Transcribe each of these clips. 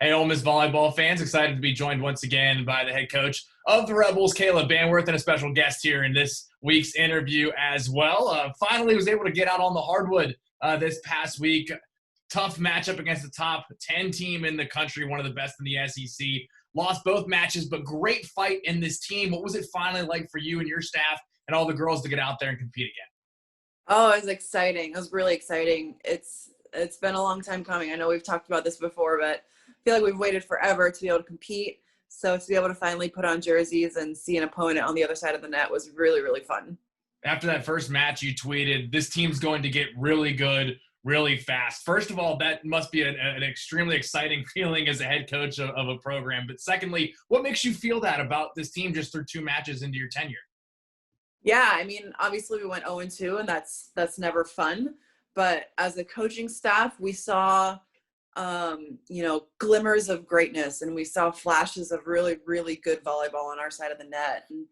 Hey, Ole Miss volleyball fans, excited to be joined once again by the head coach of the Rebels, Kayla Banwarth, and a special guest here in this week's interview as well. Finally was able to get out on the hardwood this past week. Tough matchup against the top 10 team in the country, one of the best in the SEC. Lost both matches, but great fight in this team. What was it finally like for you and your staff and all the girls to get out there and compete again? Oh, it was exciting. It was really exciting. It's been a long time coming. I know we've talked about this before, but I feel like we've waited forever to be able to compete. So to be able to finally put on jerseys and see an opponent on the other side of the net was really, really fun. After that first match, you tweeted, "This team's going to get really good really fast." First of all, that must be an extremely exciting feeling as a head coach of a program. But secondly, what makes you feel that about this team just through two matches into your tenure? Yeah, I mean, obviously we went 0-2, and that's never fun. But as a coaching staff, we saw, glimmers of greatness, and we saw flashes of really, really good volleyball on our side of the net. And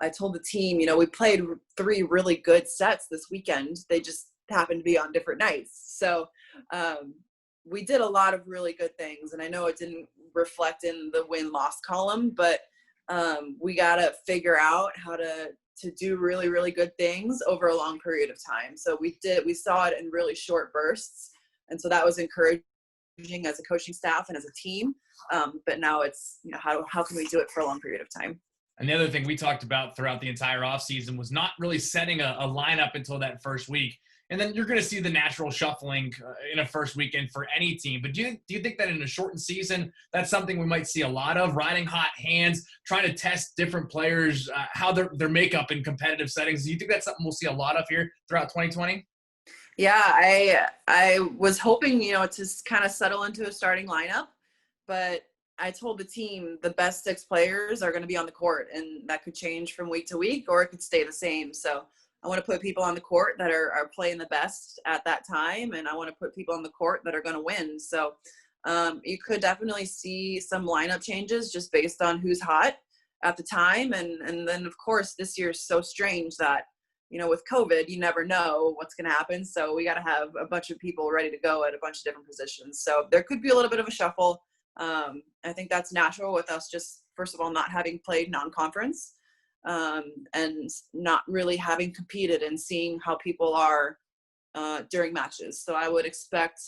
I told the team, we played 3 really good sets this weekend. They just happened to be on different nights. So we did a lot of really good things, and I know it didn't reflect in the win-loss column, but we got to figure out how to do really, really good things over a long period of time. So we saw it in really short bursts. And so that was encouraging as a coaching staff and as a team. But now it's, how can we do it for a long period of time? And the other thing we talked about throughout the entire offseason was not really setting a lineup until that first week. And then you're going to see the natural shuffling in a first weekend for any team. But do you think that in a shortened season, that's something we might see a lot of, riding hot hands, trying to test different players, how their makeup in competitive settings? Do you think that's something we'll see a lot of here throughout 2020? Yeah, I was hoping, to kind of settle into a starting lineup, but I told the team the best 6 players are going to be on the court, and that could change from week to week, or it could stay the same. So I want to put people on the court that are playing the best at that time, and I want to put people on the court that are going to win. So you could definitely see some lineup changes just based on who's hot at the time. And then, of course, this year is so strange that, with COVID, you never know what's going to happen. So we got to have a bunch of people ready to go at a bunch of different positions. So there could be a little bit of a shuffle. I think that's natural with us just, first of all, not having played non-conference. And not really having competed and seeing how people are during matches. So I would expect,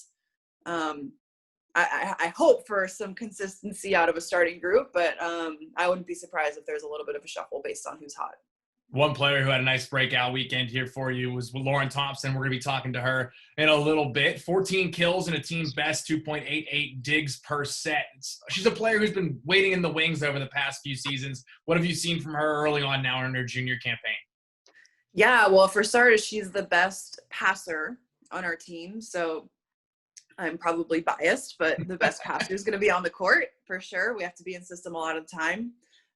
I hope for some consistency out of a starting group, but I wouldn't be surprised if there's a little bit of a shuffle based on who's hot. One player who had a nice breakout weekend here for you was Lauren Thompson. We're going to be talking to her in a little bit. 14 kills and a team best 2.88 digs per set. She's a player who's been waiting in the wings over the past few seasons. What have you seen from her early on now in her junior campaign? Yeah, well, for starters, she's the best passer on our team. So I'm probably biased, but the best passer is going to be on the court for sure. We have to be in system a lot of the time.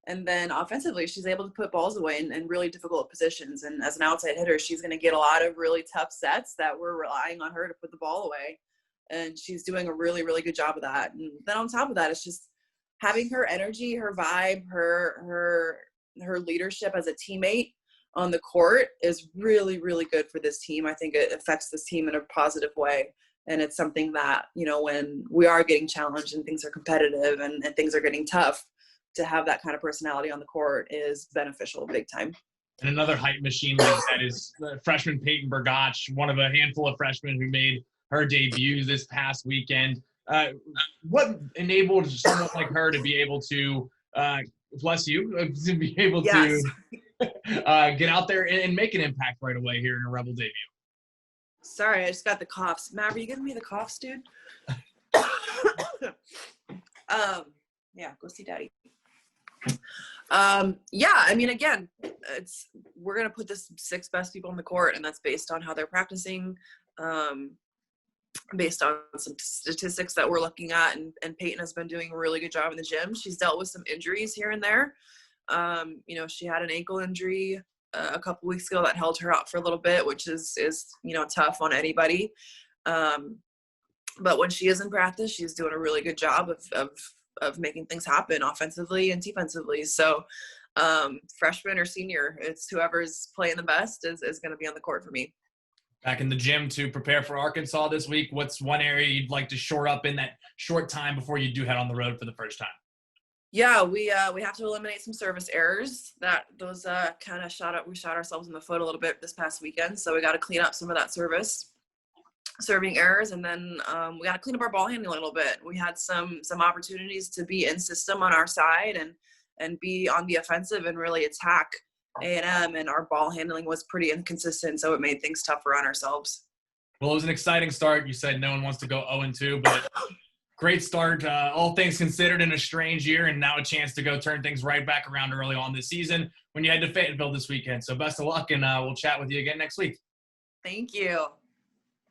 And then offensively, she's able to put balls away in really difficult positions. And as an outside hitter, she's going to get a lot of really tough sets that we're relying on her to put the ball away. And she's doing a really, really good job of that. And then on top of that, it's just having her energy, her vibe, her leadership as a teammate on the court is really, really good for this team. I think it affects this team in a positive way. And it's something that, when we are getting challenged and things are competitive and things are getting tough, to have that kind of personality on the court is beneficial big time. And another hype machine like that is freshman Peyton Bergache, one of a handful of freshmen who made her debut this past weekend. What enabled someone like her to be able to, bless you, to be able to get out there and make an impact right away here in a Rebel debut? Sorry, I just got the coughs. Matt, are you giving me the coughs, dude? Yeah, go see daddy. I mean, again, we're going to put the 6 best people on the court, and that's based on how they're practicing, based on some statistics that we're looking at. And Peyton has been doing a really good job in the gym. She's dealt with some injuries here and there. She had an ankle injury a couple weeks ago that held her out for a little bit, which is tough on anybody. But when she is in practice, she's doing a really good job of making things happen offensively and defensively. So freshman or senior, it's whoever's playing the best is going to be on the court for me. Back in the gym to prepare for Arkansas this week. What's one area you'd like to shore up in that short time before you do head on the road for the first time? Yeah, we have to eliminate some service errors. Those kind of we shot ourselves in the foot a little bit this past weekend. So we got to clean up some of that serving errors, and then we got to clean up our ball handling a little bit. We had some opportunities to be in system on our side and be on the offensive and really attack A&M, and our ball handling was pretty inconsistent, so it made things tougher on ourselves. Well, it was an exciting start. You said no one wants to go 0-2, but great start, all things considered, in a strange year, and now a chance to go turn things right back around early on this season when you head to Fayetteville this weekend. So best of luck, and we'll chat with you again next week. Thank you.